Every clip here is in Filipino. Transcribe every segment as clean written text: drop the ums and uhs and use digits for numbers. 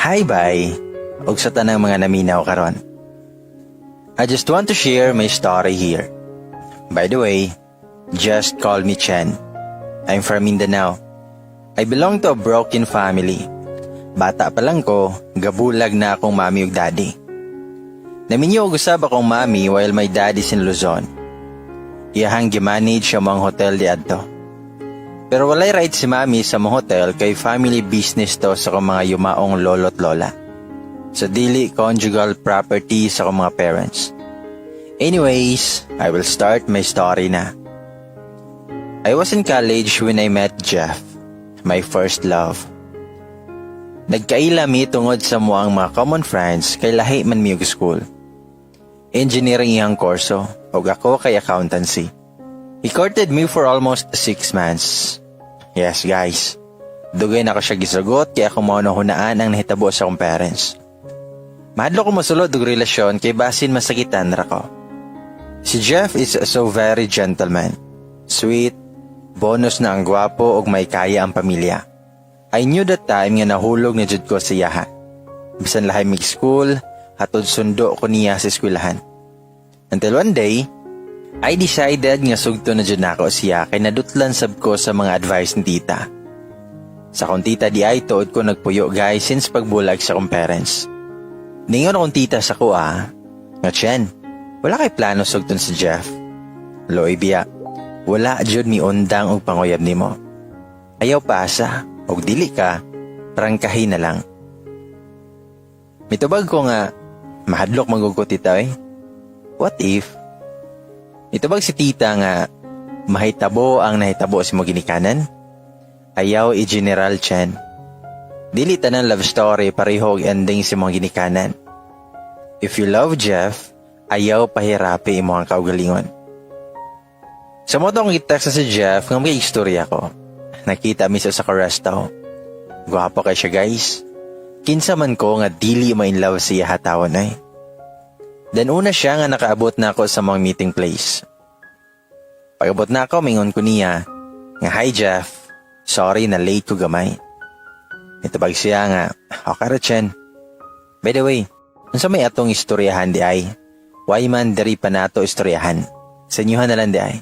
Hi bye, ug sa tanang mga naminaw karon. I just want to share my story here. By the way, just call me Chen. I'm from Mindanao. I belong to a broken family. Bata pa lang ko, gabulag na akong mami ug daddy. Naminyo og usab akong mami while my daddy is in Luzon. Iyahang gimanage sa mga hotel di adto. Pero walay right si mami sa mga hotel kay family business to sa akong mga yumaong lolo't lola. Sa dili conjugal property sa akong mga parents. Anyways, I will start my story na. I was in college when I met Jeff, my first love. Nagkaila mi tungod sa muang mga common friends kay lahi man mi og school. Engineering iyang kurso, ug ako kay accountancy. He courted me for almost 6 months. Yes guys, dugay na ko siya gisugot kaya ako mao hunaan ang nahitabo sa akong parents. Mahadlo ko masulod og relasyon kay basin masakitan ra ko. Si Jeff is so very gentleman, sweet, bonus na ang gwapo ug may kaya ang pamilya. I knew that time nga nahulog na jud ko sa iyaha. Bisan lahi mig school, hatod sundo ko niya sa eskwelahan. Until one day, I decided nga sugto na jud nako siya kay nadutlan sab ko sa mga advice ni tita. Sa akong tita di ay tuod ko nagpuyo guys since pagbulag sa akong parents. Ningon akong tita sa ko nga Chen, wala kay plano sugton si Jeff. Loy biya, wala jud mi undang og panguyab nimo. Ayaw paasa, og dili ka, prangkahin na lang. Mitubag ko nga, mahadlok magugkot tita eh. What if? Mitubag si tita nga, mahitabo ang nahitabo si mo ginikanan? Ayaw i-general Chen. Dili tanan love story pareho og ending si mo ginikanan. If you love Jeff, ayaw pahirapi imo ang kaugalingon. Sa mo tong i-text si Jeff nga may istorya ko. Nakita mi sa resto. Gwapo kay siya guys. Kinsa man ko nga dili ma-in love siya hatawon ay. Then una siya nga nakaabot na ako sa mga meeting place. Pag-abot na ako, mingon ko niya nga, "Hi Jeff, sorry na late ko gamay." Itubag siya nga, "Okay ra Chen. By the way, unsa may atong istoryahan di ay? Why man diri pa nato istoryahan? Sa inyuhan na lang di ay."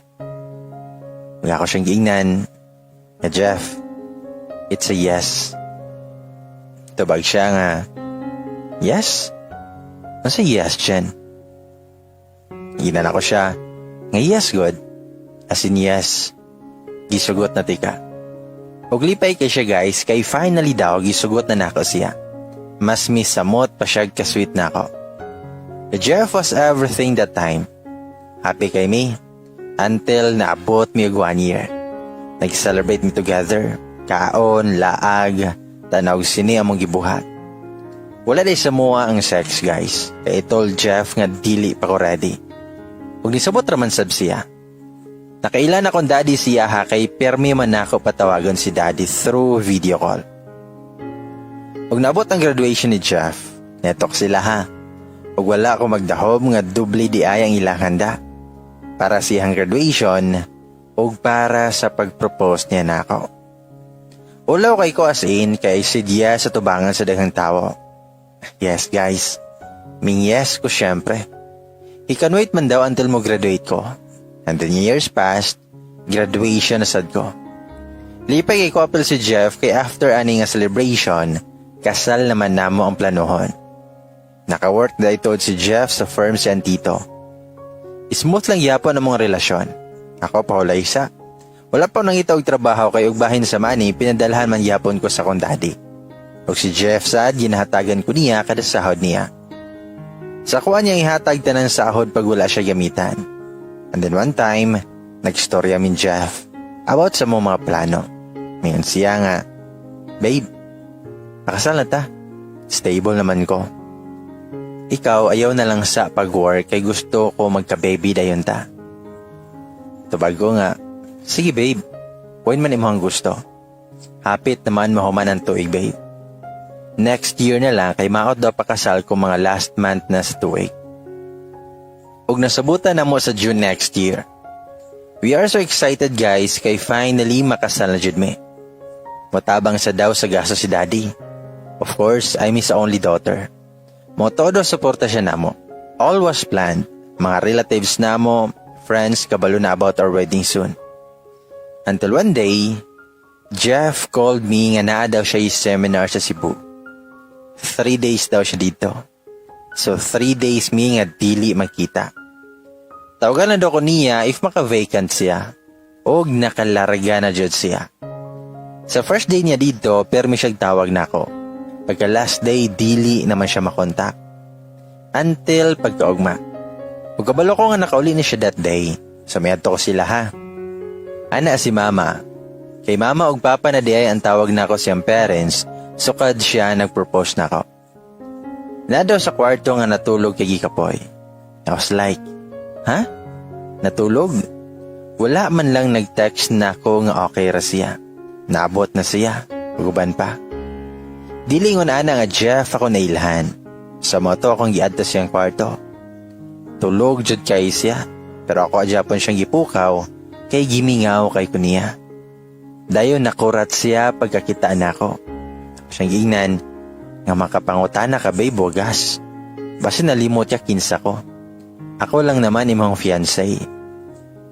Wala ko siyang giingnan. "Yeah, Jeff, it's a yes." Tubag siya nga, "Yes? Nasa yes, Chen?" Ginan ako siya, nga yes good. As in yes. Gisugot na tika. Og lipay kay siya guys, kay finally daw gisugot na nako siya. Mas misamot pa siya ka-sweet na ako. Jeff was everything that time. Happy kay me. Until naabot mi og 1 year. Nag-celebrate me together. Kaon, laag, tanaw sini among gibuhat. Wala day sa mua ang sex guys. Kaya I told Jeff nga dili pa ko ready. Ug nisabot raman sab siya. Nakailan akong daddy siya kay permi man ako patawagan si daddy through video call. Ug naabot ang graduation ni Jeff, netok sila Ug wala ako magdahob nga dubli di ay ang ilang handa. Para siyang graduation ug para sa pag-propose niya nako. Ulaw kay ko as in kay sidya sa tubangan sa daghang tawo. Yes guys, ming yes ko syempre. He can wait man daw until mo graduate ko. And then years passed, graduation na sad ko. Lipay kay couple si Jeff kay after ani nga celebration, kasal naman namo ang planohon. Naka-work na ito si Jeff sa firm si Antito. Smooth lang yapon ang mga relasyon. Ako pa wala isa. Wala pa nang itaw trabaho kay ug bahin sa money, pinadalhan man yapon ko sa kong daddy. Ug si Jeff sad ginahatagan ko niya kada sahod niya. Sa kuha niya ihatag tanan sahod pag wala siya gamitan. And then one time, nagstorya min Jeff about sa mga plano. Ngayon siya nga, "Babe, nakasal na ta. Stable naman ko. Ikaw ayaw na lang sa pag-work kay gusto ko magka-baby dayon ta." Tubag ko nga, "Sige babe, kuhin man imo ang gusto. Hapit naman mahuman ang tuig babe. Next year na lang kay maot daw pakasal ko mga last month na sa tuig." Ug nasabutan na mo sa June next year. We are so excited guys kay finally makasal na jud me. Matabang sa daw sa gasto si daddy. Of course, I'm his only daughter. Mo todo suporta siya namo. All was planned. Mga relatives namo, friends, kabalo na about our wedding soon. Until one day, Jeff called me nga naa daw siya yung seminar sa Cebu. 3 days daw siya dito. So 3 days mi nga dili makita. Tawagan na daw ko niya if maka-vacant siya. Og nakalarga na jud siya. Sa first day niya dito, permi siyang tawag na ako. Pagka last day, dili naman siya makontak. Until pagkaugma. Pagkabalo ko nga nakauli na siya that day. So may adto ko sila ha. Ana si mama. Kay mama og papa na diay ang tawag na ako siyang parents. Sukad siya nagpropose na ako. Na daw sa kwarto nga natulog kay Gikapoy. I was like, ha? Natulog? Wala man lang nag-text na ako nga okay ra siya. Naabot na siya. Uguban pa. Dilingon ana nga Jeff ako nailhan. Sa moto akong giadto siyang kwarto. Tulog jud kay siya. Pero ako adyapon siyang gipukaw kay gimingaw kay kuniya. Dayon nakurat siya pagkakita na ako. Siyang giingnan nga makapangutana ka babe wagas. Basta nalimot ya kinsa ko. Ako lang naman imong fiancé.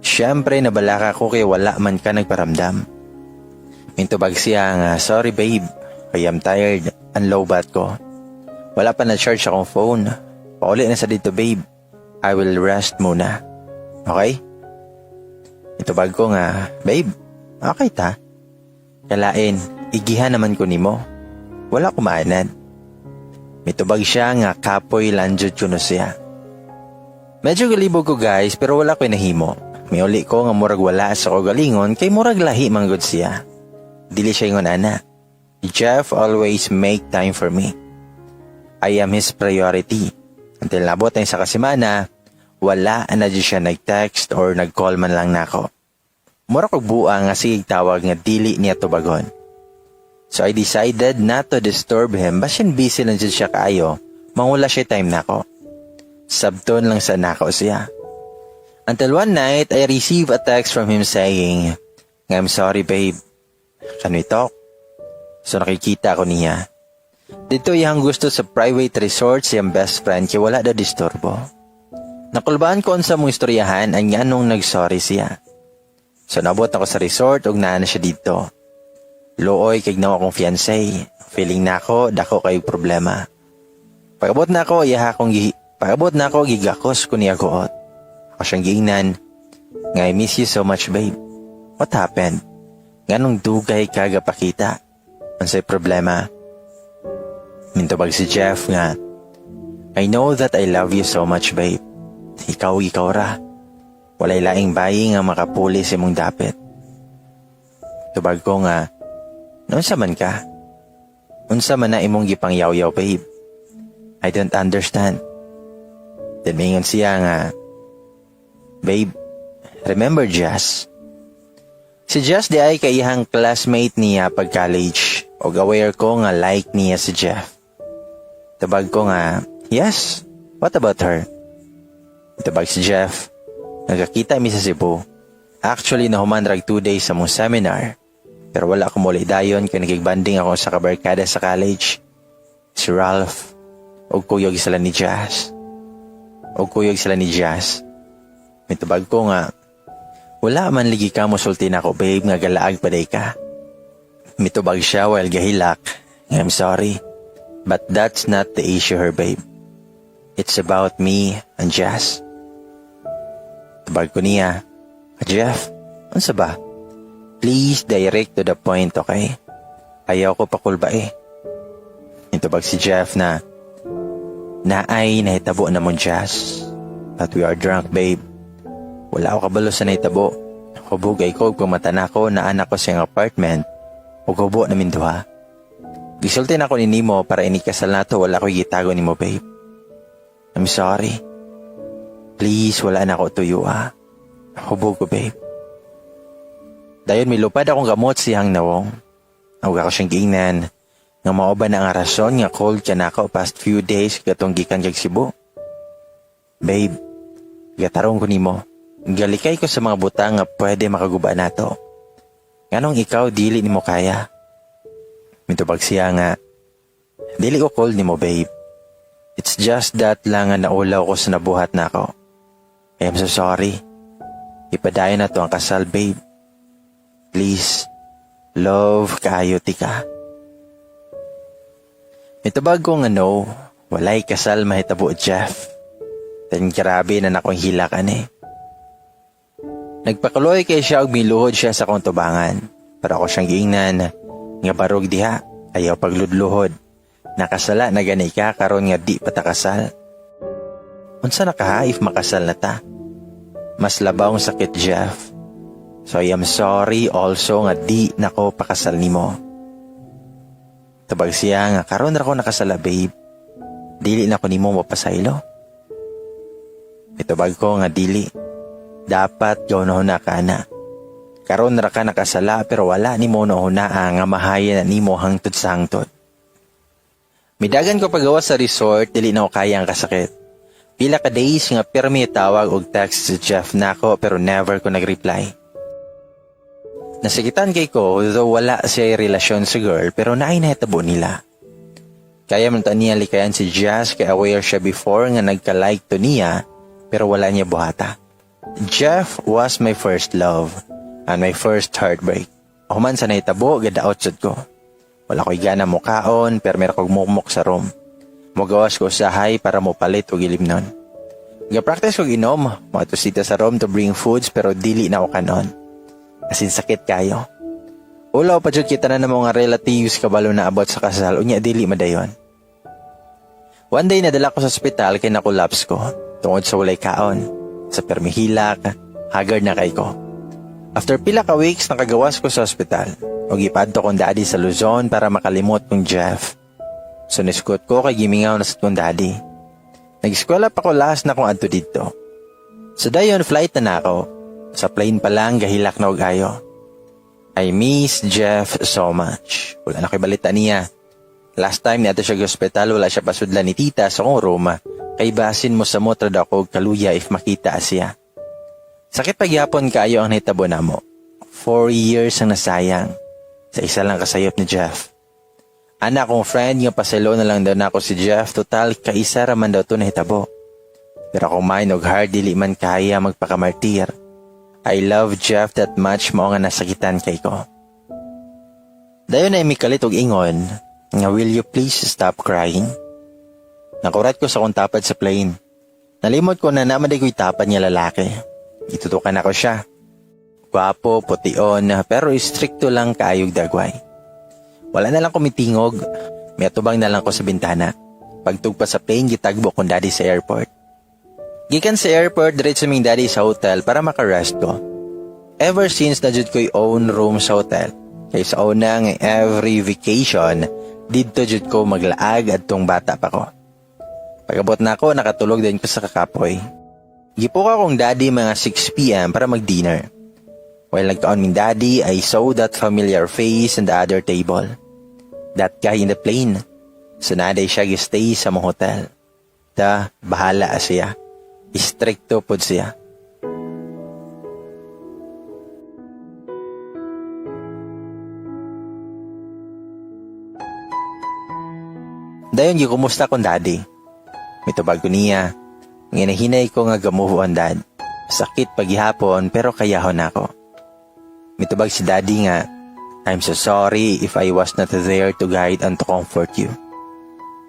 Siyempre nabalaka ko kay wala man ka nagparamdam. Mintubag siya nga, sorry babe, I am tired, ang low bat ko. Wala pa na-charge akong phone. Pauli na sa dito babe, I will rest muna. Okay? Mintubag ko nga, babe, okay ta? Kalain, igihan naman ko nimo. Wala kumaanan. Mitubag siya nga kapoy lanjud ko no siya. Medyo galibog ko guys pero wala ko'y nahimo. May uli ko nga murag wala sa kagalingon kay murag lahi manggod siya. Dili siya ingon ana. Jeff always make time for me. I am his priority. Until nabot ang sa kasimana, wala na di siya nag-text or nag-call man lang nako. Murag og buang nga sige tawag nga dili niya tubagon. So I decided not to disturb him basin busy lang siya kaayo. Mangula siya time nako. Sabton lang sa nako siya. Until one night, I received a text from him saying, I'm sorry babe. Can we talk? So nakikita ko niya. Dito iyang gusto sa private resort siyang best friend kaya wala na disturbo. Nakulbaan ko sa mong istoryahan ang anong nag-sorry siya. So nabot ako sa resort ug naa na siya dito. Looy kay gnawa kong fiancé. Feeling na ako, dako kay problema. Pagabot na ako, gigakos ko niya goot. Ako siyang giingnan, nga I miss you so much babe. What happened? Nganong dugay kagapakita? Ansay problema? Mintubag si Jeff nga, I know that I love you so much babe. Ikaw ra. Walay laing bayi nga makapuli sa imong dapit. Tubag ko nga, unsa man ka? Unsa man na imong gipangyaw-yaw babe? I don't understand. Then mingon siya nga, babe, remember Jazz? Si Jazz di ay kaihang classmate niya pag college o aware ko nga like niya si Jeff. Tabag ko nga, yes, what about her? Tabag si Jeff, nagkakita mi sa Cebu. Actually, nahumanrag 2 days sa mong seminar. Pero wala akong muli dayon kung nagigbanding ako sa kabarkada sa college. Si Ralph, o kuyog sila ni Jazz. May tabag ko nga, wala man ligi ka mo sulti na ako babe nga galaag paday ka. Mitubag siya while gahilak. I'm sorry, but that's not the issue her babe. It's about me and Jazz. Tabag ko niya, Jeff, unsa ba? Please direct to the point, okay? Ayaw ko pakulba eh. Mitubag si Jeff na, naay nahitabo na mong Jazz. But we are drunk babe. Wala ako kabalo sa naitabo. Hubugay ko pumata na ako na anak ko siyang apartment. Hubo namin duha. Gisulti na ako ni Nimo para inikasal na to wala ko gitago ni mo babe. I'm sorry. Please wala na ako tuyo ha. Hubog ko babe. Dayon may lupad akong gamot siyang nawong. Awag ako siyang giingnan. Nga maoba na ang rason nga cold ka na ako past few days katong gikan kag Cebu. Babe, gatarong ko nimo. Galikay ko sa mga butang nga pwede makaguba na to. Nganong ikaw dili nimo kaya? Mitubag siya nga, Dili ko cold nimo babe. It's just that lang nga naulaw ko sa nabuhat na ako. I am so sorry. Ipadayon na to ang kasal babe. Please, love kaayo ti ka. Mitubag ko nga no, walay kasal mahitabo Jeff. Then grabe na nakong hilakan eh. Nagpakuloy kay siya og miluhod siya sa kong tubangan. Pero ako siyang giingnan nga barog diha, ayaw pagludluhod. Nakasala na gani ka karon nga di patakasal. Unsa na ka if makasal na ta? Mas labaw ang sakit Jeff. So I am sorry also nga di nako pakasal nimo. Tubag siya nga karon ra ko nakasala babe. Dili na ko nimo mapasaylo. Itubag ko nga dili. Dapat gawon na ka na. Karon ra ka nakasala pero wala nimo na nga mahayan na nimo hangtod sa hangtod. Midagan ko pagawa sa resort, dili na ko kaya ang kasakit. Pila ka days nga pirmi tawag og text si Jeff nako pero never ko nag-reply. Nasakitan kay ko though wala siya relasyon sa girl pero naay nahitabo nila. Kaya man to niya likayan si Jazz kay aware siya before nga nagka-like to niya pero wala niya buhata. Jeff was my first love and my first heartbreak. Human sa nahitabo, gadaot sad ko. Wala ko'y gana mukaon, pero meron kong mukmuk sa room. Magawas ko usahay para mo palit o gilimnon. Ga-practice ko ginom, matusita sa room to bring foods pero dili na ako kanon. Asin sakit kayo. Ulaw pa dyan kita na mga relatives kabalo na abot sa kasal, unya dili madayon. One day nadala ko sa ospital kay nakulaps ko, tungod sa walay kaon. Sa permihilak, haggard na kay ko. After pila ka weeks, nakagawas ko sa ospital. O gipadto kong daddy sa Luzon para makalimot kong Jeff. So niskot ko kay gimingaw na sa kong daddy. Nag-eskwela pa ko last na kong adto dito. So dayon flight na ako. Sa plane pa lang gahilak na og ayo. I miss Jeff so much. Wala na ko'y balita niya. Last time niya siya hospital, wala siya pasudlan ni tita sa kong room. Kay basin mo sa motra daw ko kaluya if makita siya. Sakit pagyapon kaayo ang nahitabo namo. 4 years ang nasayang. Sa isa lang kasayop ni Jeff. Anak kong friend nga paselo na lang daw na ako si Jeff. Total kaisa raman daw to nahitabo. Pero kung mind og hard dili man kaya magpakamartir. I love Jeff that much mao nga nasakitan kay ko. Dayon ay mikalit og ingon nga will you please stop crying? Nakurat ko sa kong tapad sa plane. Nalimot ko na namaday ko'y tapad niya lalaki. Itutukan ako siya. Gwapo, pution, pero istrikto lang kaayog dagway. Wala na lang kumitingog. May atubang na lang ko sa bintana. Pagtugpa sa plane, gitagbo kong daddy sa airport. Gikan sa airport, diretso ming daddy sa hotel para makarest ko. Ever since na jud ko'y own room sa hotel. Kaya sa unang every vacation, dito jud ko maglaag at tong bata pa ko. Pagabot na ako, nakatulog din ko sa kakapoy. Gipuka kong daddy mga 6 p.m. para mag-dinner. While nagkaon ming daddy, I saw that familiar face on the other table. That guy in the plane. So naday siya gistay sa mong hotel. Bahala siya. Istrikto pod siya. Dayon gikumusta kong daddy. Mitubag ko niya. Nginahinay ko nga gamuho ang dad. Sakit paghihapon pero kayahon ako. Mitubag si daddy nga, I'm so sorry if I was not there to guide and to comfort you.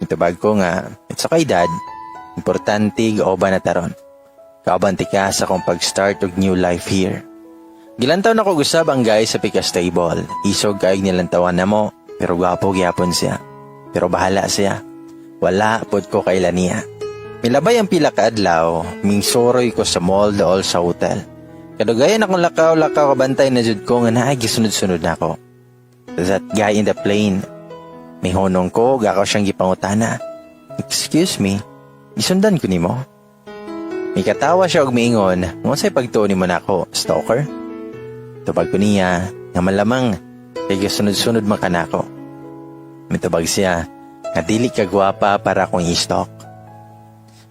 Mitubag ko nga, it's okay dad. Importante gaoba na taron. Kaobanti ka sa kong pag-start og new life here. Gilantaw na ko gusab ang guys sa pika stable. Isog kaig nilantawan na mo, pero gwapo gyapon siya. Pero bahala siya. Wala pod ko kailan niya. Milabay ang pila ka adlaw, mingsoroy ko sa mall dool sa hotel. Kadugayan akong lakaw-lakaw kabantay na jud ko nga naay gisunod-sunod na ako. That guy in the plane. May honong ko, gakaw siyang gipangutana. Excuse me, gisundan ko nimo. May katawa siya og miingon, ngunsay pagtuon nimo nako, stalker? Tubag ko niya, nga malamang kay gisunod-sunod man kanako. Mitubag siya, nga dili ka gwapa para akong i-stalk.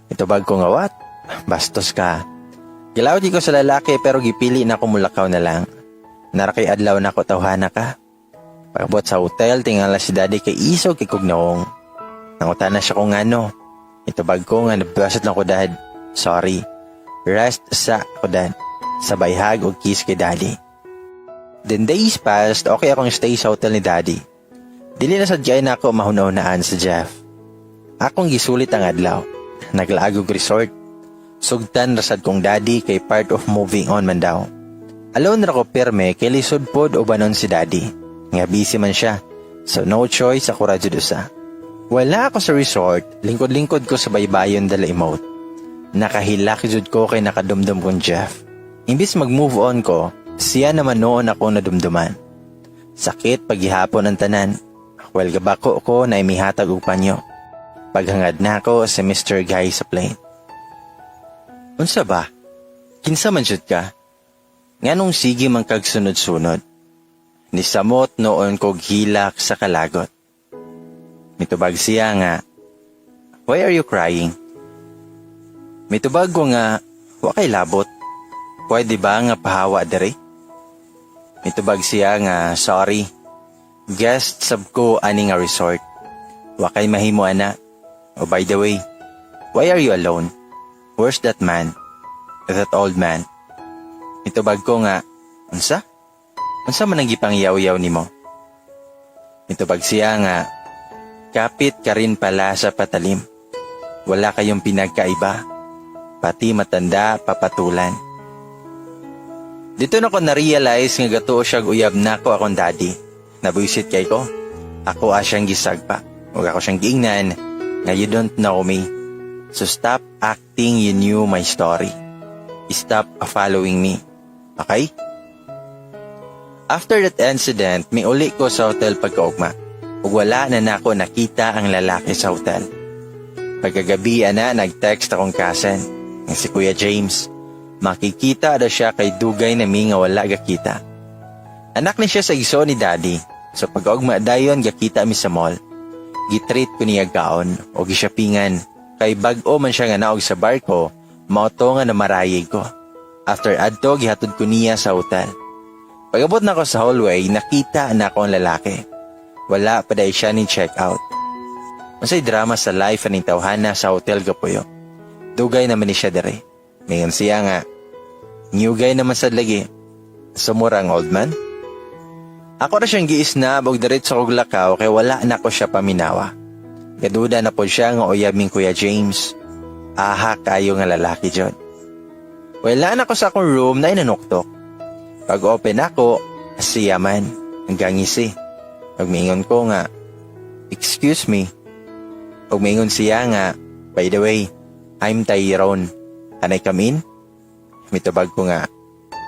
Mitubag ko nga what? Bastos ka. Gilawd ko sa lalaki pero gipili na ko mulakaw na lang. Narakay adlaw na ko tawhana ka. Pagabot sa hotel, tingala si daddy kay isog kay kugnaong. Nangutana siya kung ano. Itubag ko nga nabasot lang ko dad. Sorry. Rest sa ko dad. Sabay hug o kiss kay daddy. Then days passed, okay akong stay sa hotel ni daddy. Dili na sadyain ako mahunaunaan sa Jeff. Akong gisulit ang adlaw. Naglaagog resort. Sugtan rasad kong daddy kay part of moving on man daw. Alone ra ko pirme kay lisod pod o banon si daddy. Nga busy man siya. So no choice ako radyo dosa. Wala ako sa resort, lingkod-lingkod ko sa baybayon dala emote. Nakahilak jud ko kay nakadumdum kong Jeff. Imbis mag-move on ko, siya naman noon ako nadumduman. Sakit paghihapon ang tanan. Well, gabako ko na imihatag og panyo. Paghangad na ako sa Mr. Guy sa plane. Unsa ba? Kinsa man jud ka? Nganong sige man kag sunod-sunod? Nisamot noon kog hilak sa kalagot. Mitubag siya nga, why are you crying? Mitubag ko nga, wakay labot. Pwede ba nga pahawa dere? Mitubag siya nga, sorry. Guest sab ko ani nga resort. Wakay mahimo ana. Oh, by the way, why are you alone? Where's that man? That old man? Mitubag ko nga, unsa? Unsa man ang gipangyaw-yaw nimo? Mitubag siya nga, kapit ka rin pala sa patalim. Wala kayong pinagkaiba. Pati matanda, papatulan. Dito na ko na-realize nga gatuo siya uyab na ko akong daddy. Nabuisit kay ko. Ako asyang gisagpa. Huwag ako siyang giingnan nga you don't know me. So stop acting you knew my story. Stop following me. Okay? After that incident, may uli ko sa hotel pagkaugma. Ug wala na nako nakita ang lalaki sa hotel. Pagkagabi na nag-text akong cousin, ang si Kuya James. Makikita daw siya kay dugay na mi nga wala gakita. Anak ni siya sa iso ni daddy. So pag-ugma dayon gakita mi sa mall. Gitreat ko niya gaon o gishoppingan. Kay bag-o man siya nga naog sa barko, mauto nga na marayig ko. After adto gihatod ko niya sa hotel. Pag-abot na ko sa hallway, nakita na ako ang lalaki. Wala pa dahi siya ni check out. Masay drama sa life aning tawhana sa hotel gapuyo. Dugay naman ni siya dere. Ngayon siya nga, new guy naman sa lagi. Sumura ang old man. Ako na siyang giisnab og diretso kog lakaw kay wala na ko siya paminawa. Gaduda na po siya nga uyabing Kuya James. Aha kayo nga lalaki jud. Wala na ko sa akong room na inanuktok. Pag open ako, siya man, hanggang ngisi. Pagmingon ko nga, excuse me. Pagmingon siya nga, by the way, I'm Tyrone. Can I come in? Mitubag ko nga,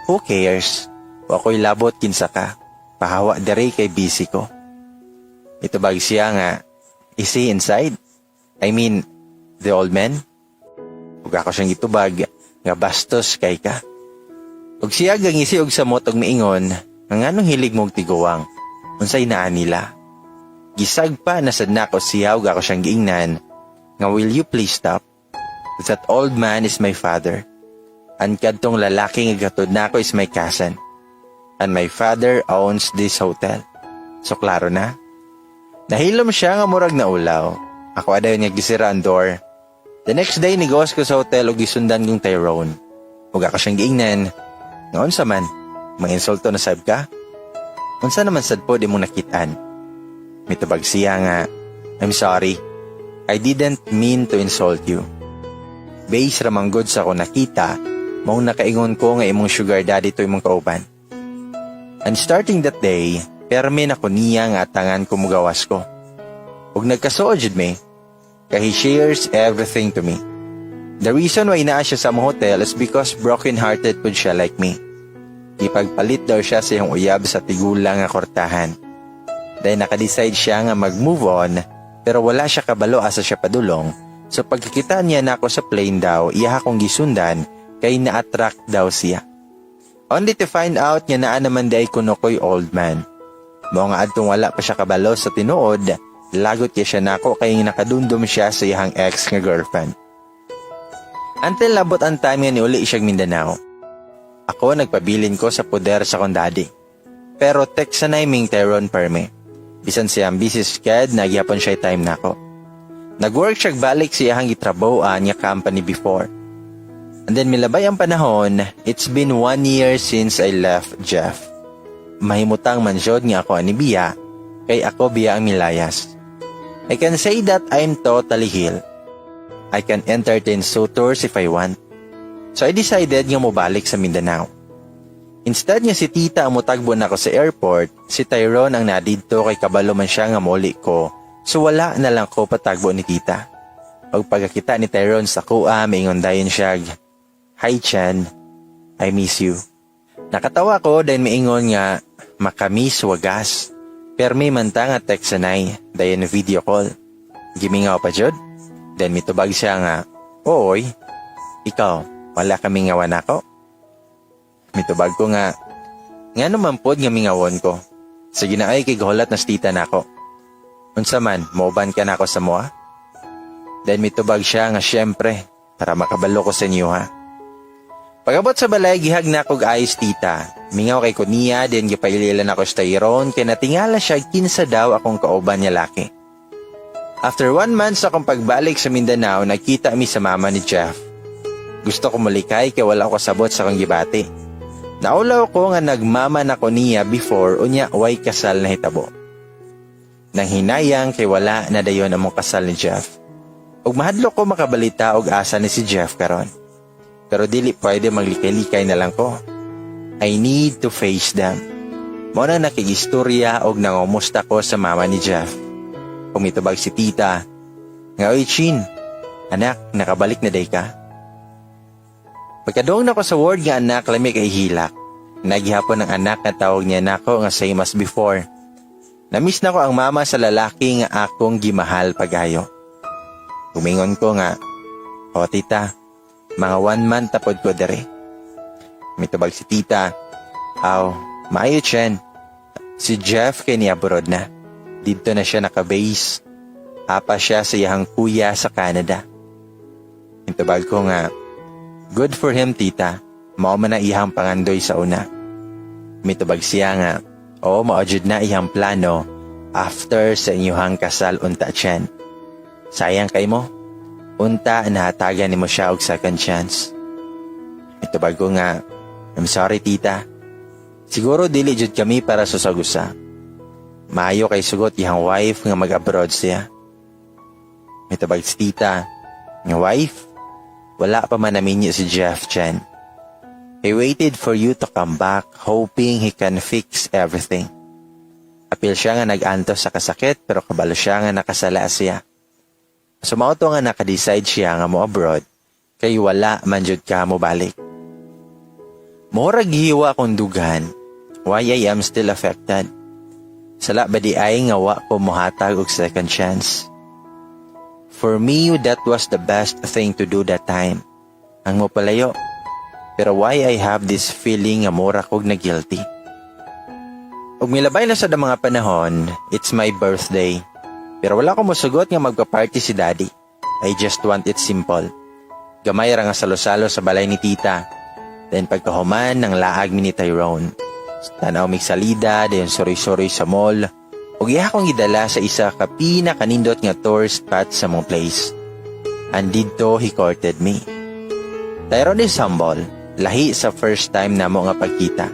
who cares? O ako'y labot kinsa ka. Pahawa dere kay busy ko. Mitubag siya nga, is he inside? I mean, the old man? Ug ako siyang itubag, nga bastos kay ka. Ug siya gangisi og samot og miingon, nga nganong hilig mong tiguwang. Unsay naa nila. Gisag pa na sad nako siya ug ako siyang giingnan, nga will you please stop? That old man is my father. And kadtong lalaki nga gatod nako is my cousin. And my father owns this hotel. So klaro na. Nahilom siya nga murag na ulaw. Ako adayon nga gisira ang door. The next day nigawas ko sa hotel ug gisundan kong Tyrone. Ug ako siyang giingnan. Nga unsa man, manginsulto na sab ka? Unsa naman sad po di mo nakitaan? Mitubag siya nga, I'm sorry. I didn't mean to insult you. Base ramang good sa ako nakita, maong nakaingon ko nga imong sugar daddy to imong kauban. And starting that day, perme na ko niya nga atangan ko mugawas ko. Ug nagkasuod jud me, kay he shares everything to me. The reason why naa siya sa among hotel is because broken-hearted pud siya like me. Ipagpalit daw siya sa iyong uyab sa tigulang nga kortahan. Dahil nakadecide siya nga mag-move on, pero wala siya kabalo asa siya padulong. So pagkikita niya na ako sa plane daw, iya akong gisundan kay na-attract daw siya. Only to find out niya naa naman day kuno ko'y old man. Mao nga adtong wala pa siya kabalo sa tinuod, lagot kay siya nako kay nakadundom siya sa iyang ex nga girlfriend. Until labot ang time nga niuli siyang Mindanao. Ako nagpabilin ko sa poder sa kong daddy. Pero text sa naming Tyrone perme. Bisan siyang busy sked, nagyapon siya time nako. Nag-work siya balik sa iyang gitrabahoan niya company before. And then milabay ang panahon, it's been 1 year since I left Jeff. Mahimutang mansyod nga ako ani biya, kay ako biya ang milayas. I can say that I'm totally healed. I can entertain suitors if I want. So I decided nga mobalik sa Mindanao. Instead nga si tita ang mutagbo na ako sa airport, si Tyrone ang nadidto kay kabalo man siya nga muli ko, so wala na lang ko patagbo ni tita. Pag pagkakita ni Tyrone sa kuha, maingon dayon siya, "Hi Chan, I miss you." Nakatawa ko dahil maingon nga, "Makamiss wagas." Pero may manta nga text sanay, dayon video call. Gimingaw pa jud. Then mitubag siya nga, "Oy, ikaw, wala kami ngawan ako?" Mitubag ko nga naman pod nga mingawon ko. Sige na ay kay gahulat na tita nako. Unsa man, mauban ka na ako sa moa? Then mitubag siya nga syempre, para makabalo ko sa inyo ha. Pagabot sa balay, gihag na kog ayos tita. Mingaw kay ko niya, then gipaililan ako sa Tyrone, kaya natingala siya kinsa daw akong kauban niya laki. After 1 month sa akong pagbalik sa Mindanao, nakita mi sa mama ni Jeff. Gusto ko mulikay kaya wala ko sabot sa akong gibati. Naulaw ko nga nagmama na ko niya before unya way kasal na hitabo. Nang hinayang kay wala na dayon among kasal ni Jeff. Ug mahadlok ko makabalita og asa ni si Jeff karon. Pero dili pwede maglikay-likay na lang ko. I need to face them. Mo na nakigistorya og nangumusta ko sa mama ni Jeff. Pumitubag si tita, nga, "Oy Chin, anak, nakabalik na day ka?" Pagkadoong na ko sa ward nga anak, lami kay hilak. Naghihapon ng anak na tawag niya nako nga same as before. Namiss na ko ang mama sa lalaki nga akong gimahal pagayo. Umingon ko nga, "O tita, mga 1 month tapod ko dere." Mitubag si tita, "Aw, maayo Chen. Si Jeff kay ni abroad na. Dito na siya nakabase. Apa siya sa iyang kuya sa Canada." Mitubag ko nga, "Good for him tita. Mao man na iyang pangandoy sa una." Mitubag siya nga, "O maajud na iyang plano after sa inyong kasal unta Chen. Sayang kay mo. Unta nahatagan nimo siya og second chance." Mitubag ko nga, "I'm sorry tita. Siguro dili jud kami para susagusa. Maayo kay sugot iyang wife nga mag-abroad siya." Mitubag si tita, "Nga wife? Wala pa man namin si Jeff Chen. He waited for you to come back hoping he can fix everything. Apil siya nga nag-antos sa kasakit pero kabalo siya nga nakasala siya. Sumauto nga nakadecide siya nga mo abroad kay wala man jud ka mo balik. Murag hiwa akong dugan why I am still affected. Sala ba di ay nga wa ko mohatag og second chance. For me, that was the best thing to do that time. Ang mo palayo. Pero why I have this feeling nga mura kog na guilty. Ug milabay na sa mga panahon, it's my birthday. Pero wala ko mosugot nga magpa-party si daddy. I just want it simple. Gamay ra nga salo-salo sa balay ni tita. Then pagkahuman ng laag mi ni Tyrone. Tanaw mig salida, dayon soroy-soroy sa mall. Ug iya akong gidala sa isa ka pinakanindot nga tourist spot sa mong place. And didto he courted me. Tyrone is humble, lahi sa first time namo nga pagkita.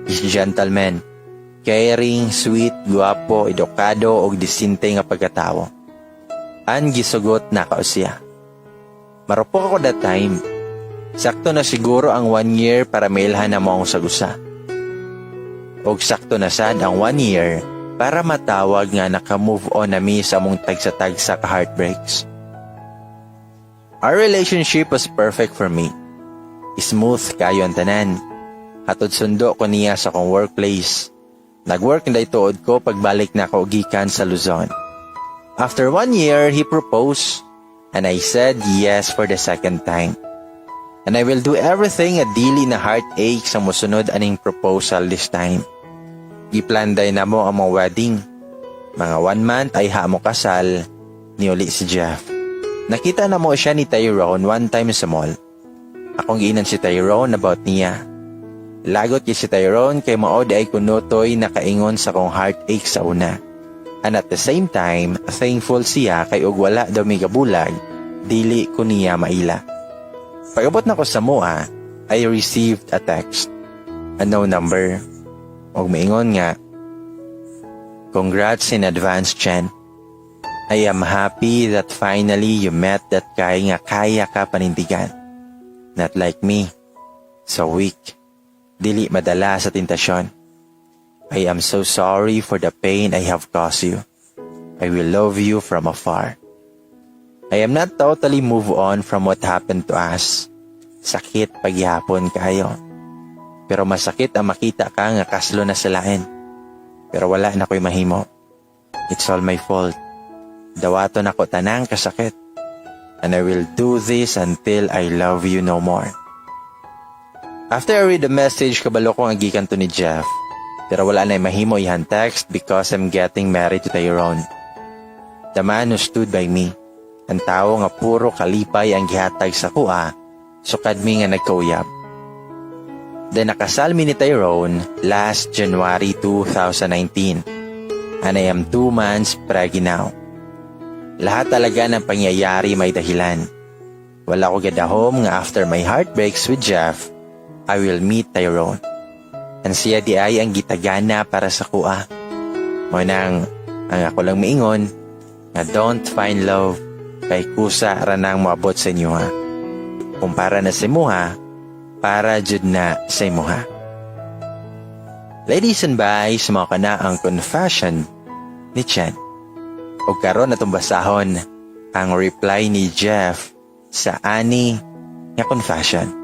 He's gentleman, caring, sweet, guwapo, edukado og disinte nga pagkatawo. An gisugot na kao siya. Marupok ako that time. Sakto na siguro ang 1 year para mailhan na mo ang sagusa. Og sakto na sad ang 1 year para matawag nga naka-move on na mi sa mong tagsa-tagsa ka heartbreaks. Our relationship was perfect for me. Smooth kayo ang tanan. Hatod sundo ko niya sa kong workplace. Nag-work na ituod ko pagbalik na ko gikan sa Luzon. After 1 year, he proposed and I said yes for the second time. And I will do everything at dili na heartache sa musunod aning proposal this time. Giplanday na mo ang mga wedding. Mga 1 month ay hamo kasal ni uli si Jeff. Nakita na mo siya ni Tyrone 1 time sa mall. Akong giinan si Tyrone about niya. Lagot si Tyrone kay maod ay kunutoy nakaingon sa kong heartache sa una. And at the same time, thankful siya kay og wala daw may kabulag, dili ko niya maila. Pag-abot na ko sa mua, I received a text. Unknown number. Og maingon nga, "Congrats in advance, Chen. I am happy that finally you met that guy nga kaya ka panindigan. Not like me. So weak. Dili madala sa tentasyon. I am so sorry for the pain I have caused you. I will love you from afar. I am not totally move on from what happened to us. Sakit paghihapon kayo. Pero masakit ang makita ka nga kaslo na sa lain. Pero wala na ko'y mahimo. It's all my fault. Dawaton ako tanang kasakit. And I will do this until I love you no more." After I read the message, kabalo ko ang gikan to ni Jeff. Pero wala na mahimo ihan text because I'm getting married to Tyrone. The man who stood by me. Ang tao nga puro kalipay ang gihatag sa kuha, sukad mi nga nagkauyab. Then nakasal mi ni Tyrone last January 2019. And I am 2 months pregnant now. Lahat talaga ng pangyayari may dahilan. Wala ko gadahom nga after my heartbreaks with Jeff, I will meet Tyrone. And siya di ay ang gitagana para sa kuha. Nang ang ako lang maingon, na don't find love kay kusa ranang moabot sa inyo ha. Kung para na sa imuha, para jud na sa imuha. Ladies and boys, mga kana ang confession ni Chen. O karon na basahon ang reply ni Jeff sa ani nga confession.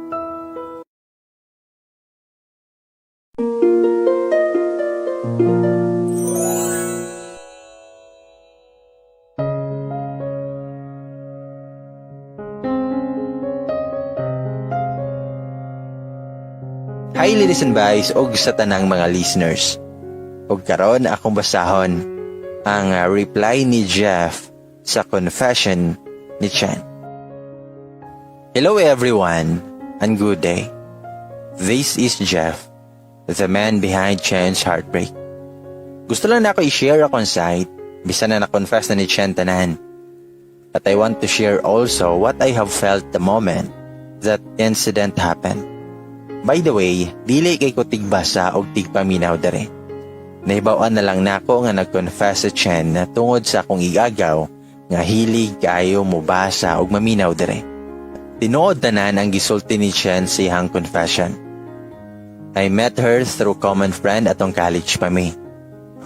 Hi ladies and boys og sa tanang mga listeners. Og karon akong basahon ang reply ni Jeff sa confession ni Chen. Hello everyone and good day. This is Jeff, the man behind Chen's heartbreak. Gusto lang na ako i-share akong side, bisa na na-confess na ni Chen tanan. But I want to share also what I have felt the moment that incident happened. By the way, dili kay ko tigbasa o tigpaminaw dere. Nahibawan na lang nako nga nag-confess sa Chen na tungod sa akong igagaw nga hilig kayo mubasa og maminaw dere. Tinuod tanan ang gisulti ni Chen sa iyang confession. I met her through common friend atong college pa mi.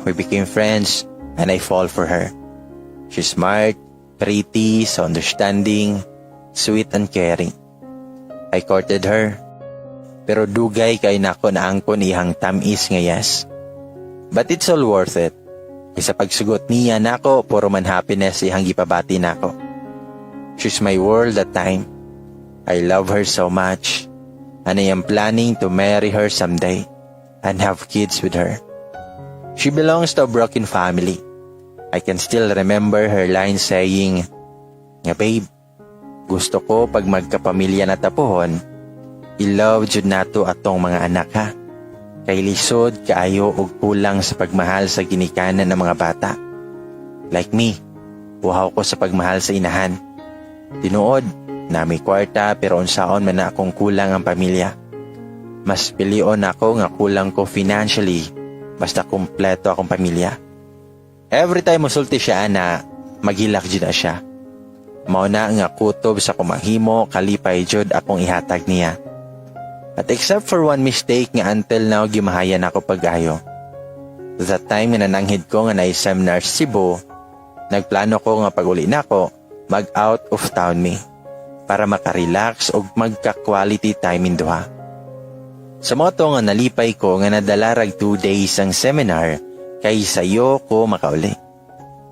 We became friends and I fall for her. She's smart, pretty, so understanding, sweet and caring. I courted her. Pero dugay kay nako na angkon ihang tamis nga yes. But it's all worth it. Isa pagsugot niya nako, puro man happiness ihang gipabati nako. She's my world that time. I love her so much. And I am planning to marry her someday and have kids with her. She belongs to a broken family. I can still remember her line saying, "Nga babe, gusto ko pag magkapamilya na tapuhon, i-love jud nato atong mga anak ha. Kay lisod kaayo og kulang sa pagmahal sa ginikanan ng mga bata. Like me, uhaw ko sa pagmahal sa inahan. Tinuod, na may kwarta pero unsaon man na akong kulang ang pamilya. Mas pilion ako nga kulang ko financially basta kumpleto akong pamilya." Every time musulti siya na maghilak jud na siya. Mao na nga kutob sa kumahimo kalipay jud akong ihatag niya. At except for one mistake nga until now gimahayan ako pag-ayo. That time nga nananghid ko nga na-seminar sa Cebu, nagplano ko nga pag-uli na ako, mag-out of town me para makarelax o magka-quality time in duha. Sa mga to nga nalipay ko nga nadalarag 2 days ang seminar kay sayo ko makauli.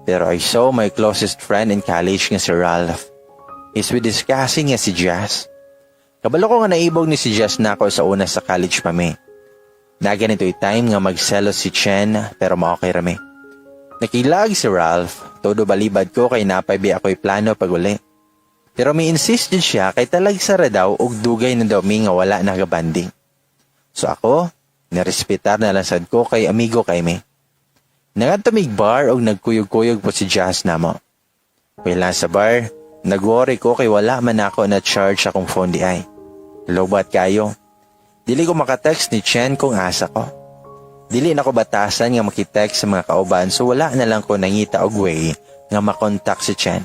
Pero I saw my closest friend in college nga si Ralph. He's with discussing nga si Jazz. Kabalo ko nga naibog ni si Jess na ako sa una sa college pa mi. Na ganito'y time nga magselos si Chen pero maokay rami. Nakilag si Ralph, todo balibad ko kay napaybi ako'y plano pag uli. Pero may insist din siya kay talagsara daw og dugay na daw mi nga wala nagabanding. So ako, nirespetar na lang sad ko kay amigo kay mi. Nangatumig bar og nagkuyog-kuyog po si Jazz namo. Pila sa bar, nag-worry ko kay wala man ako na charge akong phone di ay. Lobat kayo. Dili ko makatext ni Chen kung asa ko. Dili na ko batasan nga makitext sa mga kauban so wala na lang ko nangita og way nga makontak si Chen.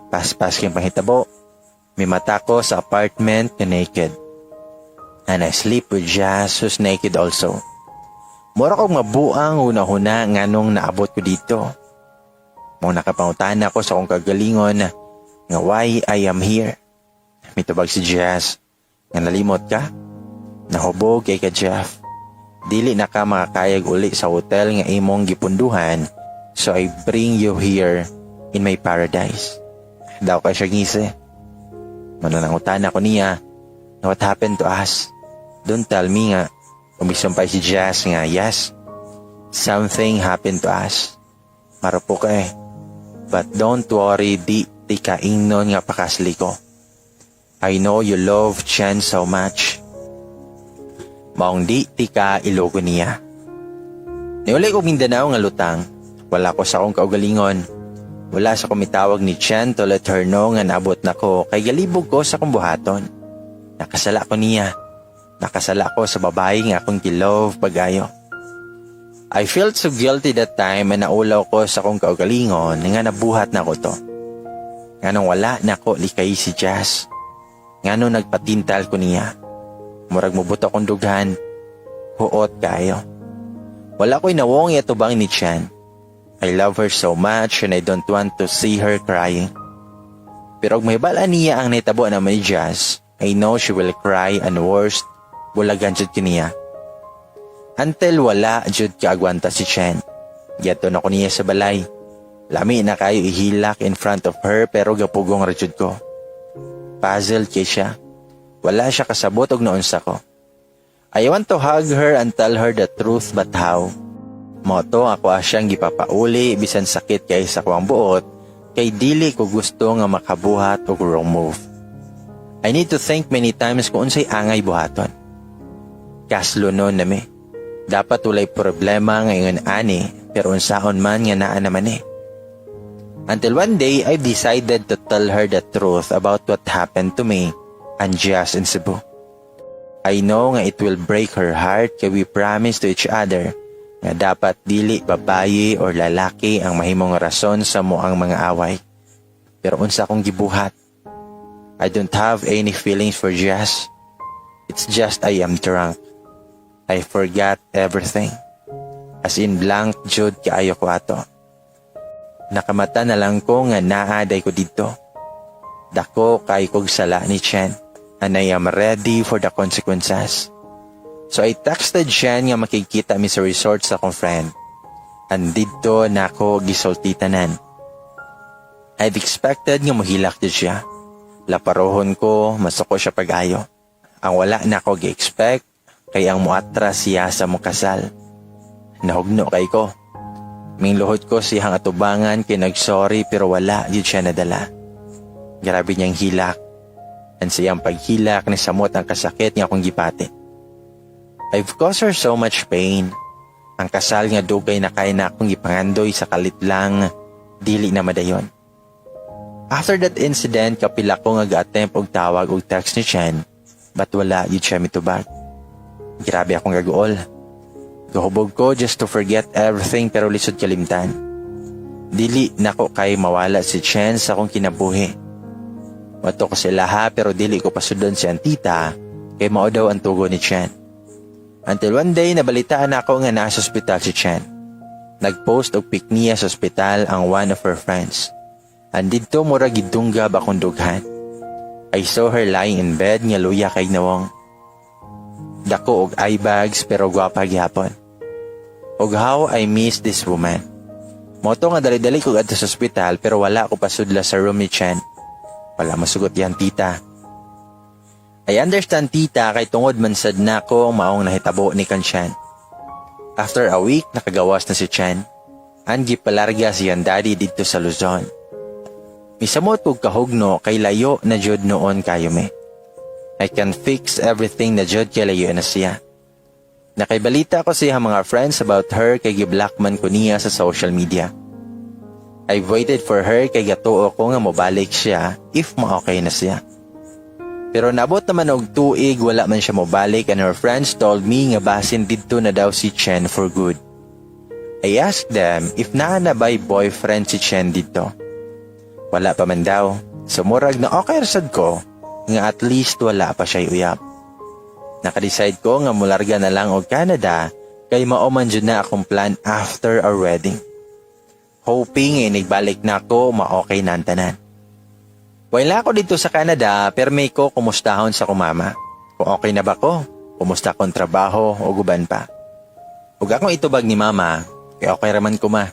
Paspas kayong panghitabo. May mata ko sa apartment na naked. And I sleep with Jazz who's naked also. Mura kong mabuang una-huna nga nung naabot ko dito. Mong nakapangutan ako sa akong kagalingon nga why I am here. Mitubag si Jazz. Nga nalimot ka? Nahubog kay ka Jeff. Dili na ka makakayag uli sa hotel nga imong gipunduhan, so I bring you here in my paradise. Daw ka siya ngisi. Mananangutan ako niya na what happened to us. Don't tell me nga. Umisumpay si Jazz nga yes. Something happened to us. Marupo ka eh. But don't worry, di ka ingnon nga pakasli ko. I know you love Chen so much. Maong di ka ilogo niya. Niuli ko Mindanao nga lutang. Wala ko sa akong kaugalingon. Wala sa kumitawag ni Chen to let her know nga naabot na ko kay galibog ko sa akong buhaton. Nakasala ko niya. Nakasala ko sa babae nga akong kilove pagayo. I felt so guilty that time na naulaw ko sa akong kaugalingon nga nabuhat na ko to. Nga nung wala na ko likay si Jazz. Nga nung nagpatintal ko niya. Murag mubuto akong dughan. Huot kayo. Wala ko'y nawong yatubang ni Chen. I love her so much and I don't want to see her crying. Pero kung may bala niya ang naitabo na may Jazz, I know she will cry and worst, bulagan jud kiniya. Until wala jud kaagwanta si Chen. Yato na ko niya sa balay. Lami na kayo ihilak in front of her pero gapugong rajud ko. Puzzled kay siya. Wala siya kasabot og naunsa ko. I want to hug her and tell her the truth but how? Moto ako asyang gipapauli bisan sakit kay sa kuwang buot kay dili ko gusto nga makabuhat og wrong move. I need to think many times kung unsay angay buhaton. Kaslo noon nami. Dapat ulay problema ngayon ani pero unsaon man nga naa naman eh. Until one day I decided to tell her the truth about what happened to me and Jazz in Cebu. I know nga it will break her heart kay we promise to each other nga dapat dili babayi or lalaki ang mahimong rason sa moang mga away. Pero unsa akong gibuhat. I don't have any feelings for Jazz. It's just I am drunk. I forgot everything. As in blank jud kaayo ko ato. Nakamata na lang ko nga naaday ko dito. Dako kay kog sala ni Chen. And I am ready for the consequences. So I texted Chen nga makikita mi sa resort sa akong friend. And dito na ako gisultitanan. I've expected nga mohilak din siya. Laparohon ko, masuko siya pag-ayo. Ang wala na ako gi-expect, kay ang muatras siya sa mukasal. Nahugno kay ko. Ming luhod ko siyang atubangan kay nagsorry pero wala yun siya nadala. Grabe niyang hilak. And siyang paghilak ni samot ang kasakit nga akong gipati. I've caused her so much pain. Ang kasal nga dugay na kay na akong gipangandoy sa kalit lang, dili na madayon. After that incident, kapila ko nga ga-attempt og tawag og text ni Chen, but wala yun siya mitubag. Grabe akong gaguol. Gahubog ko just to forget everything pero lisod kalimtan. Dili nako kay mawala si Chen sa akong kinabuhi. Mato ko sila ha pero dili ko pasudon si Antita kay mao daw ang tugo ni Chen. Until one day nabalitaan ako nga nasa ospital si Chen. Nagpost og pic niya sa ospital ang one of her friends. Andito mura gidunggab akong dughan. I saw her lying in bed nga luya kay nawong. Dako og eye bags pero gwapa gyapon. Og how I miss this woman. Moto nga dali-dali ko adto sa ospital pero wala ko pasudla sa room ni Chen. Wala masugot yan, tita. I understand, tita, kay tungod man sad na ko maong nahitabo ni Kanshan. After a week, nakagawas na si Chen. Angi palarga siyang daddy dito sa Luzon. Misamot kog kahugno kay layo na jud noon kayo me. I can fix everything na jud kay layo na siya. Nakaibalita ko siya mga friends about her kay giblockman ko niya sa social media. I waited for her kay gatuo ko nga mobalik siya if ma-okay na siya. Pero nabot naman og tuig wala man siya mobalik and her friends told me nga basin didto na daw si Chen for good. I asked them if naa na ba'y boyfriend si Chen dito. Wala pa man daw. So murag na okay rasad ko nga at least wala pa siya uyab. Nakadecide ko nga mularga na lang og Canada kay maoman jud na akong plan after our wedding. Hoping nagbalik na ako ma-okay na ang tanan. Wala ako dito sa Canada pero may ko kumustahon sa kumama. Kung okay na ba ko? Kumusta akong trabaho o guban pa? Ug akong itubag ni mama, kay okay raman ko ma.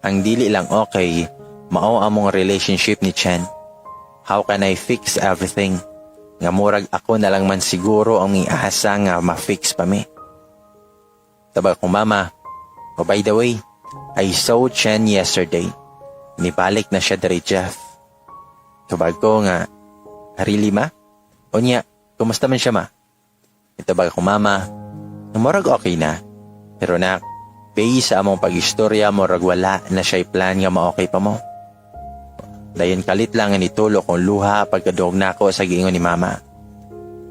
Ang dili lang okay, mao among relationship ni Chen. How can I fix everything? Nga murag ako na lang man siguro ang iasa nga ma-fix pa mi. Tabag ko mama, oh by the way, I saw Chen yesterday. Nibalik na siya dari Jeff. Tabag ko nga, really ma? O niya, kumusta man siya ma? Tabag ko mama, murag okay na. Pero na, based sa among pag-istorya murag wala na siya'y plan nga ma-okay pa mo. Dayon kalit lang nga nitulo kong luha pagkadog na ako sa giingon ni mama.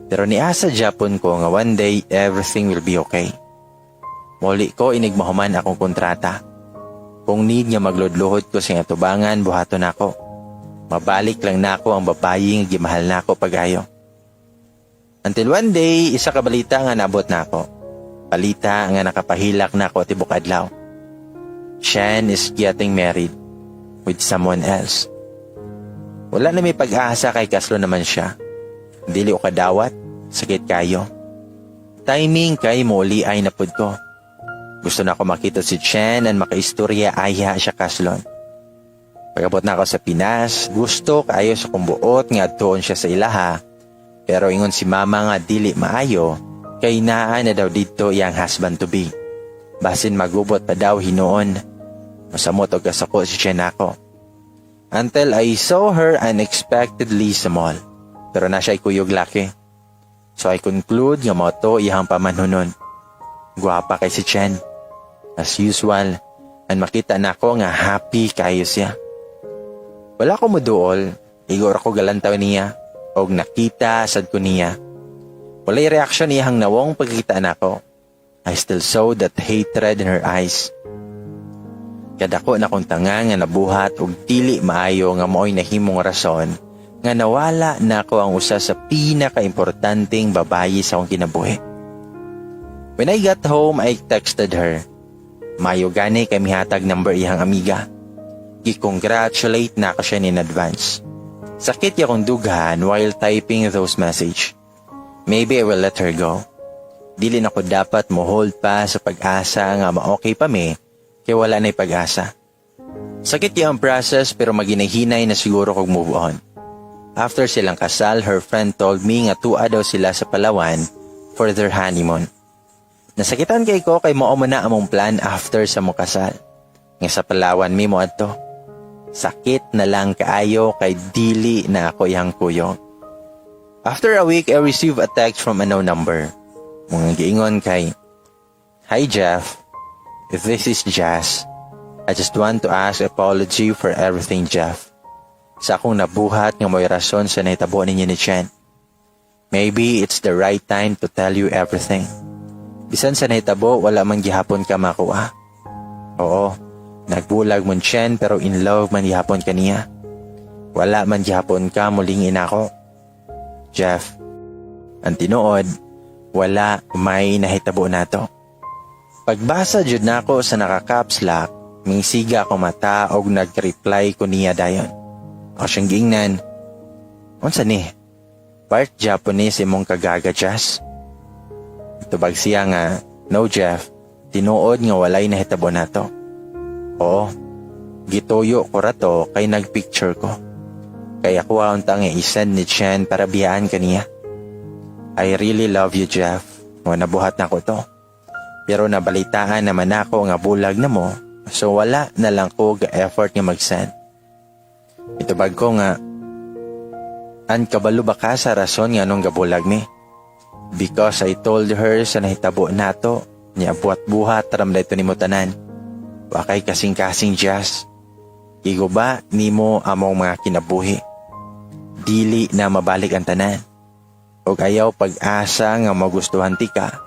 Pero niasa Japon ko nga one day everything will be okay. Muli ko inigmahuman akong kontrata. Kung need nga magludluhod ko sa tubangan buhaton ako. Mabalik lang na ako ang babayi nga gimahal na ako pagayo. Until one day isa ka balita nga nabot na ako. Balita nga nakapahilak na ako tibok adlaw. Chen is getting married with someone else. Wala na may pag-asa kay kaslo naman siya. Dili o kadawat, sakit kayo. Timing kay muli ay napud ko. Gusto na ako makita si Chen and makaistorya aya siya kaslon. Pagabot na ako sa Pinas, gusto kayo sa kumbuot nga tuon siya sa ilaha. Pero ingon si mama nga dili maayo, kay naa na daw dito iyang husband to be. Basin magubot pa daw hinoon. Masamot og kasako si Chen ako. Until I saw her unexpectedly sa mall. Pero na siya'y kuyog laki. So I conclude nga mo to iyang pamanhunon. Guwapa kay si Chen. As usual, ang makita na ko nga happy kayo siya. Wala ko muduol, igor ako galantaw niya, og nakita sad ko niya. Walay reaksyon iyang nawong pagkita na ko. I still saw that hatred in her eyes. Kadako na kong tanga nga nabuhat og dili maayo nga mao'y nahimong rason nga nawala na ako ang usa sa pinaka-importanteng babayi sa akong kinabuhi. When I got home, I texted her. Mayo gani kay mihatag number iyang amiga. Gi-congratulate na ako siya in advance. Sakit ya kong dughan while typing those message. Maybe I will let her go. Dili na ko dapat mo hold pa sa pag-asa nga ma-okay pa mi. Kaya wala na'y pag-asa. Sakit yung process pero maginahinay na siguro kog move on. After silang kasal, her friend told me nga tuwa daw sila sa Palawan for their honeymoon. Nasakitan kay ko kay mao man na among plan after sa mo kasal. Nga sa Palawan mi mo adto. Sakit na lang kaayo kay dili na ako iyang kuyog. After a week, I received a text from a no number. Mga giingon kay, "Hi Jeff. If this is Jazz, I just want to ask apology for everything, Jeff. Sa akong nabuhat nga may rason sa naitabo ninyo ni Chen. Maybe it's the right time to tell you everything. Bisan sa naitabo, wala man gihapon ka makuha. Oo, nagbulag mon Chen pero in love man gihapon ka niya. Wala man gihapon ka muling inako. Jeff, ang tinuod, wala may nahitabo nato. Pagbasa jud nako sa naka-caps lock, mingsiga ko mata og nag-reply ko niya dayon. Ako siyang gingnan. Unsa ni? Part Japanese imong kagaga, Jazz? Tubag siya nga, "No Jeff, tinuod nga walay nahitabo nato." Oo, gituyo ko rato kay nagpicture ko. Kaya kuha unta nga isend ni Chen para biyaan kaniya. I really love you, Jeff. Nabuhat na ko to. Pero nabalitaan naman ako nga bulag na mo, so wala na lang ko ga-effort nga mag-send. Itubag ko nga, "An kabalo ba ka sa rason nga nung gabulag mi? Because I told her sa nahitabo nato, niya buhat-buhat taram dayto nimo tanan. Wakay kasing-kasing Jazz. Iguba nimo among mga kinabuhi. Dili na mabalik ang tanan. Og ayaw pag-asa nga magustuhan ti ka,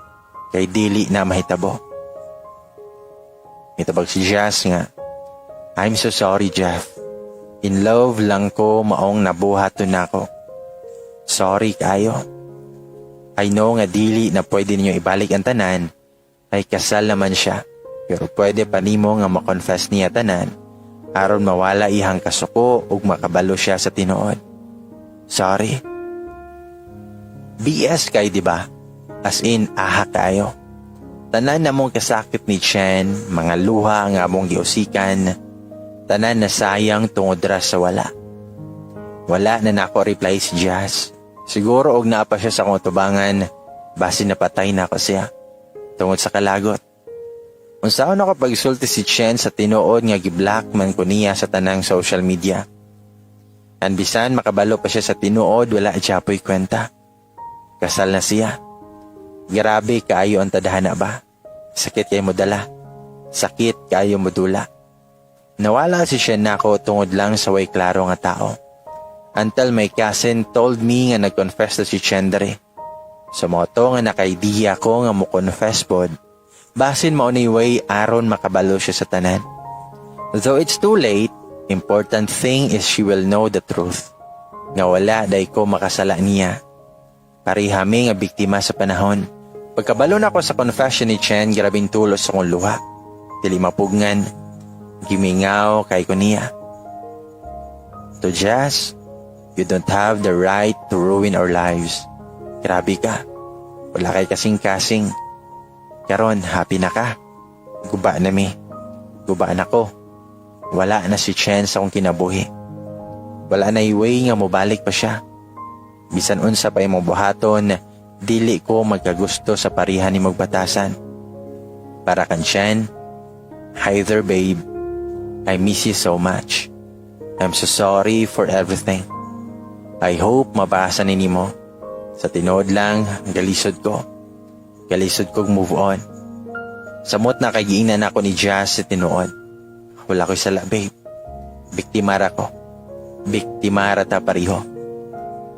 kay dili na mahitabo. Itabag si Jazz nga, I'm so sorry, Jeff. In love lang ko maong nabuhaton nako. Sorry kayo. I know nga dili na pwede ninyo ibalik ang tanan, ay kasal naman siya. Pero pwede pa nimo nga makonfess niya tanan, aron mawala ihang kasuko ug makabalo siya sa tinuod. Sorry. BS kay diba? As in, aha kayo. Tanan na mong kasakit ni Chen, mga luha nga mong giusikan, tanan na sayang tungod ra sa wala. Wala na nako reply si Jazz. Siguro og naa pa siya sa kong tubangan, basi napatay na ako siya. Tungod sa kalagot. Unsaon ako pagsulti si Chen sa tinuod nga giblockman ko niya sa tanang social media. And bisan makabalo pa siya sa tinuod, wala siya po'y kwenta. Kasal na siya. Grabe kaayo ang tadhana ba? Sakit kayo mo dala. Sakit kaayo mo dula. Nawala si Chen nako tungod lang sa way klaro nga tao. Until my cousin told me nga nag-confess na si Chen dere. Sa mga to nga naka-idea ko nga mo confess pod, basin mo ni way aron makabalo siya sa tanan. Though it's too late, important thing is she will know the truth. Nga wala day ko makasala niya. Parihami nga biktima sa panahon. Pagkabalo na ko sa confession ni Chen, grabing tulos sa kong luha. Dili mapugngan, gimingaw kay ko niya. To Jazz, you don't have the right to ruin our lives. Grabe ka. Wala kay kasing-kasing. Karon, happy na ka. Guba na mi. Guba na ko. Wala na si Chen sa kong kinabuhi. Wala na iway nga mobalik pa siya. Bisan unsa pa imong buhaton, dili ko magkagusto sa parihan ni magbatasan. Para kan Chen, hi there babe. I miss you so much. I'm so sorry for everything. I hope mabasa ni nimo. Sa tinood lang, galisod ko. Galisod kong move on. Samot na kagiinan ako ni Jazz sa tinuod. Wala ko'y sala, babe. Biktimara ko. Biktimara ta pariho.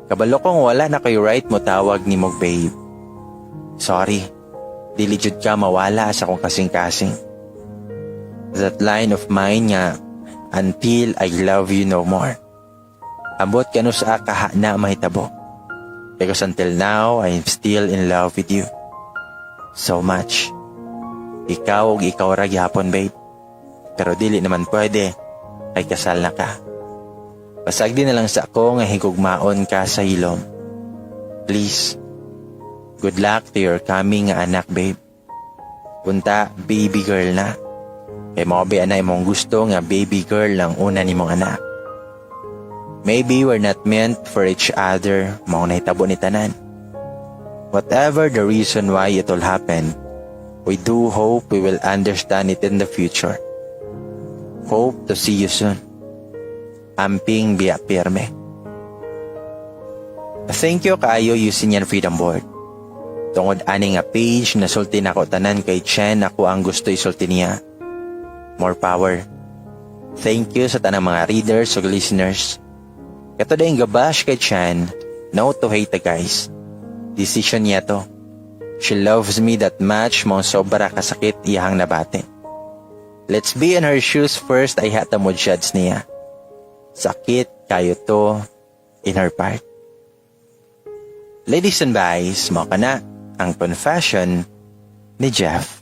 Kabalo kong wala na ko'y right mo tawag ni mong babe. Sorry. Dili jud ka mawala sa kong kasing-kasing. That line of mine nga, until I love you no more. Ambot ka no sa kaha na mahitabo. Because until now, I am still in love with you. So much. Ikaw og ikaw ra gyapon, babe. Pero dili naman pwede, ay kasal na ka. Pasagdi na lang sa ako nga higugmaon ka sa hilom. Please. Good luck to your coming nga anak, babe. Punta, baby girl na. Kay mo ba anay mong gusto nga baby girl lang una ni mong anak. Maybe we're not meant for each other, mao nahitabo ni tanan. Whatever the reason why it all happened, we do hope we will understand it in the future. Hope to see you soon. Amping biya pirme. Thank you kaayo using yan Freedom Board. Tungod ani nga page na sulti nako tanan kay Chen ako ang gusto isulti niya. More power. Thank you sa tanang mga readers ug listeners. Kato dahil gabash kay Chen, no to hate guys. Decision niya to. She loves me that much, mong sobra kasakit iyahang nabate. Let's be in her shoes first ay hata mo judge niya. Sakit kayo to in her part. Ladies and guys, mo ka na ang confession ni Jeff.